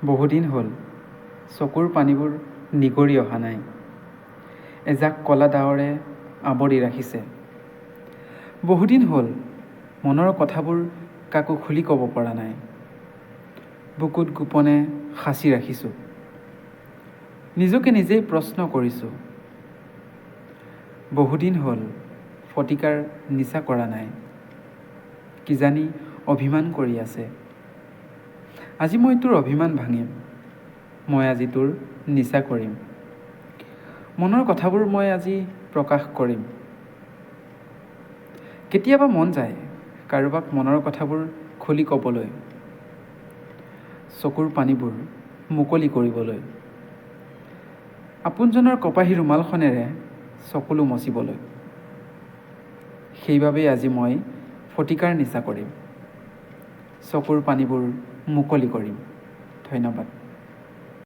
বহুদিন হ'ল চকুৰ পানীবোৰ নিগৰি অহা নাই। এজাক কলা ডাৱৰে আৱৰি ৰাখিছে। বহুদিন হ'ল মনৰ কথাবোৰ কাকো খুলি ক'ব পৰা নাই। বুকুত গোপনে সাঁচি ৰাখিছোঁ। নিজকে নিজেই প্ৰশ্ন কৰিছোঁ। বহুদিন হ'ল ফটিকাৰ নিচা কৰা নাই। কিজানি অভিমান কৰি আছে। আজি মই তোৰ অভিমান ভাঙিম। মই আজি তোৰ নিচা কৰিম। মনৰ কথাবোৰ মই আজি প্ৰকাশ কৰিম। কেতিয়াবা মন যায় কাৰোবাক মনৰ কথাবোৰ খুলি ক'বলৈ, চকুৰ পানীবোৰ মুকলি কৰিবলৈ, আপোনজনৰ কপাহী ৰুমালখনেৰে চকুলো মচিবলৈ। সেইবাবেই আজি মই ফটিকাৰ নিচা কৰিম। চকুৰ পানীবোৰ মুকলি কৰিম। ধন্যবাদ।